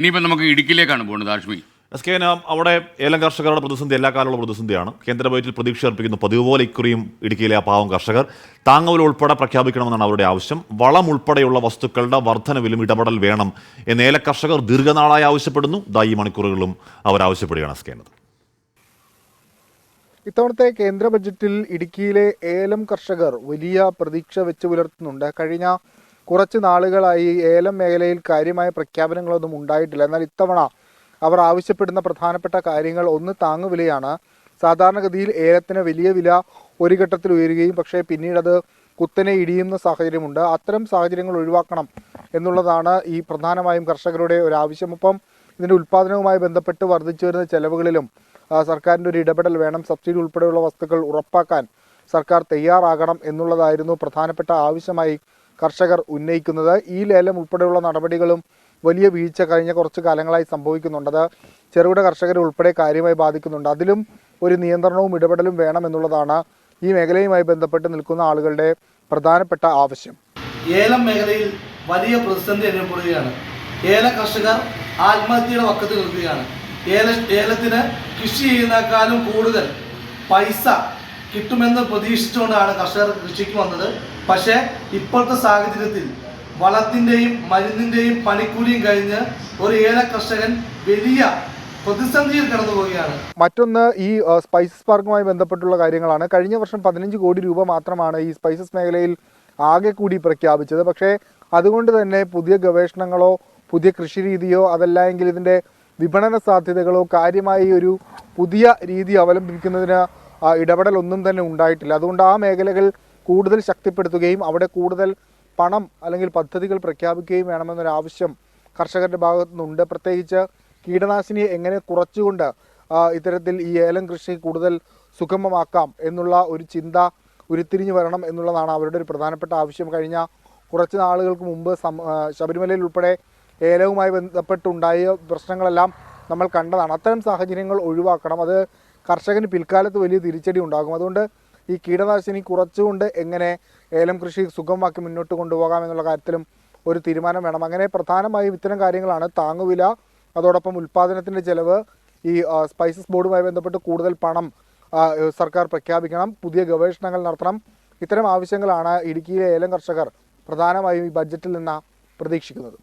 ഇനിയിപ്പോൾ നമുക്ക് ഇടുക്കിയിലേക്കാണ് പോകുന്നത് ആഷ്മി. എസ്കേന, അവിടെ ഏലം കർഷകരുടെ പ്രതിസന്ധി എല്ലാ കാലമുള്ള പ്രതിസന്ധിയാണ്. കേന്ദ്ര ബജറ്റിൽ പ്രതീക്ഷ അർപ്പിക്കുന്നു. പതിവ് പോലെ ഇക്കുറിയും ഇടുക്കിയിലെ ആ പാവം കർഷകർ താങ്ങുവില ഉൾപ്പെടെ പ്രഖ്യാപിക്കണമെന്നാണ് അവരുടെ ആവശ്യം. വളം ഉൾപ്പെടെയുള്ള വസ്തുക്കളുടെ വർധനവിലും ഇടപെടൽ വേണം എന്ന് ഏല കർഷകർ ദീർഘനാളായി ആവശ്യപ്പെടുന്നു. ഈ മണിക്കൂറുകളിലും അവർ ആവശ്യപ്പെടുകയാണ്. എസ്കേന, ഇത്തവണത്തെ കേന്ദ്ര ബജറ്റിൽ ഇടുക്കിയിലെ ഏലം കർഷകർ വലിയ പ്രതീക്ഷ വെച്ച് പുലർത്തുന്നുണ്ട്. കഴിഞ്ഞ കുറച്ച് നാളുകളായി ഏലം മേഖലയിൽ കാര്യമായ പ്രഖ്യാപനങ്ങളൊന്നും ഉണ്ടായിട്ടില്ല. എന്നാൽ ഇത്തവണ അവർ ആവശ്യപ്പെടുന്ന പ്രധാനപ്പെട്ട കാര്യങ്ങൾ ഒന്ന് താങ്ങുവിലയാണ്. സാധാരണഗതിയിൽ ഏലത്തിന് വലിയ വില ഒരു ഘട്ടത്തിൽ ഉയരുകയും പക്ഷേ പിന്നീട് അത് കുത്തനെ ഇടിയുന്ന സാഹചര്യമുണ്ട്. അത്തരം സാഹചര്യങ്ങൾ ഒഴിവാക്കണം എന്നുള്ളതാണ് ഈ പ്രധാനമായും കർഷകരുടെ ഒരു ആവശ്യം. ഒപ്പം ഇതിൻ്റെ ഉൽപ്പാദനവുമായി ബന്ധപ്പെട്ട് വർദ്ധിച്ചു വരുന്ന ചെലവുകളിലും സർക്കാരിൻ്റെ ഒരു ഇടപെടൽ വേണം. സബ്സിഡി ഉൾപ്പെടെയുള്ള വസ്തുക്കൾ ഉറപ്പാക്കാൻ സർക്കാർ തയ്യാറാകണം എന്നുള്ളതായിരുന്നു പ്രധാനപ്പെട്ട ആവശ്യമായി കർഷകർ ഉന്നയിക്കുന്നത്. ഈ ലേലം ഉൾപ്പെടെയുള്ള നടപടികളും വലിയ വീഴ്ച കഴിഞ്ഞ കുറച്ച് കാലങ്ങളായി സംഭവിക്കുന്നുണ്ട്. അത് ചെറുകിട കർഷകരെ ഉൾപ്പെടെ കാര്യമായി ബാധിക്കുന്നുണ്ട്. അതിലും ഒരു നിയന്ത്രണവും ഇടപെടലും വേണം എന്നുള്ളതാണ് ഈ മേഖലയുമായി ബന്ധപ്പെട്ട് നിൽക്കുന്ന ആളുകളുടെ പ്രധാനപ്പെട്ട ആവശ്യം. ഏലം മേഖലയിൽ വലിയ പ്രതിസന്ധി അനുഭവപ്പെടുകയാണ്. ഏല കർഷകർ ആത്മഹത്യയുടെ വക്കത്ത് നിൽക്കുകയാണ്. ഏലത്തിന് കൃഷി ചെയ്യുന്നേക്കാളും കൂടുതൽ പൈസ കിട്ടുമെന്ന് പ്രതീക്ഷിച്ചുകൊണ്ടാണ് കർഷകർ കൃഷിക്ക് വന്നത്. പക്ഷേ ഇപ്പോഴത്തെ സാഹചര്യത്തിൽ വളത്തിൻ്റെയും മരുന്നിൻ്റെയും പണിക്കൂലിയും കഴിഞ്ഞ് ഒരു ഏല കർഷകൻ വലിയ പ്രതിസന്ധിയിൽ കടന്നു പോവുകയാണ്. മറ്റൊന്ന് ഈ സ്പൈസസ് പാർക്കുമായി ബന്ധപ്പെട്ടുള്ള കാര്യങ്ങളാണ്. കഴിഞ്ഞ വർഷം 15 കോടി രൂപ മാത്രമാണ് ഈ സ്പൈസസ് മേഖലയിൽ ആകെ കൂടി പ്രഖ്യാപിച്ചത്. പക്ഷേ അതുകൊണ്ട് തന്നെ പുതിയ ഗവേഷണങ്ങളോ പുതിയ കൃഷി രീതിയോ അതല്ല എങ്കിൽ ഇതിൻ്റെ വിപണന സാധ്യതകളോ കാര്യമായി ഒരു പുതിയ രീതി അവലംബിക്കുന്നതിന് ഇടപെടലൊന്നും തന്നെ ഉണ്ടായിട്ടില്ല. അതുകൊണ്ട് ആ മേഖലകൾ കൂടുതൽ ശക്തിപ്പെടുത്തുകയും അവിടെ കൂടുതൽ പണം അല്ലെങ്കിൽ പദ്ധതികൾ പ്രഖ്യാപിക്കുകയും വേണമെന്നൊരാവശ്യം കർഷകരുടെ ഭാഗത്തു നിന്നുണ്ട്. പ്രത്യേകിച്ച് കീടനാശിനിയെ എങ്ങനെ കുറച്ചുകൊണ്ട് ഇത്തരത്തിൽ ഈ ഏലം കൃഷി കൂടുതൽ സുഗമമാക്കാം എന്നുള്ള ഒരു ചിന്ത ഉരുത്തിരിഞ്ഞു വരണം എന്നുള്ളതാണ് അവരുടെ ഒരു പ്രധാനപ്പെട്ട ആവശ്യം. കഴിഞ്ഞ കുറച്ച് നാളുകൾക്ക് മുമ്പ് ശബരിമലയിൽ ഉൾപ്പെടെ ഏലവുമായി ബന്ധപ്പെട്ടുണ്ടായ പ്രശ്നങ്ങളെല്ലാം നമ്മൾ കണ്ടതാണ്. അത്തരം സാഹചര്യങ്ങൾ ഒഴിവാക്കണം. അത് കർഷകന് പിൽക്കാലത്ത് വലിയ തിരിച്ചടി ഉണ്ടാകും. അതുകൊണ്ട് ഈ കീടനാശിനി കുറച്ചുകൊണ്ട് എങ്ങനെ ഏലം കൃഷി സുഗമമാക്കി മുന്നോട്ട് കൊണ്ടുപോകാം എന്നുള്ള കാര്യത്തിലും ഒരു തീരുമാനം വേണം. അങ്ങനെ പ്രധാനമായും ഇത്തരം കാര്യങ്ങളാണ്. താങ്ങുവില, അതോടൊപ്പം ഉൽപ്പാദനത്തിൻ്റെ ചെലവ്, ഈ സ്പൈസസ് ബോർഡുമായി ബന്ധപ്പെട്ട് കൂടുതൽ പണം സർക്കാർ പ്രഖ്യാപിക്കണം, പുതിയ ഗവേഷണങ്ങൾ നടത്തണം. ഇത്തരം ആവശ്യങ്ങളാണ് ഇടുക്കിയിലെ ഏലം കർഷകർ പ്രധാനമായും ഈ ബഡ്ജറ്റിൽ നിന്ന് പ്രതീക്ഷിക്കുന്നത്.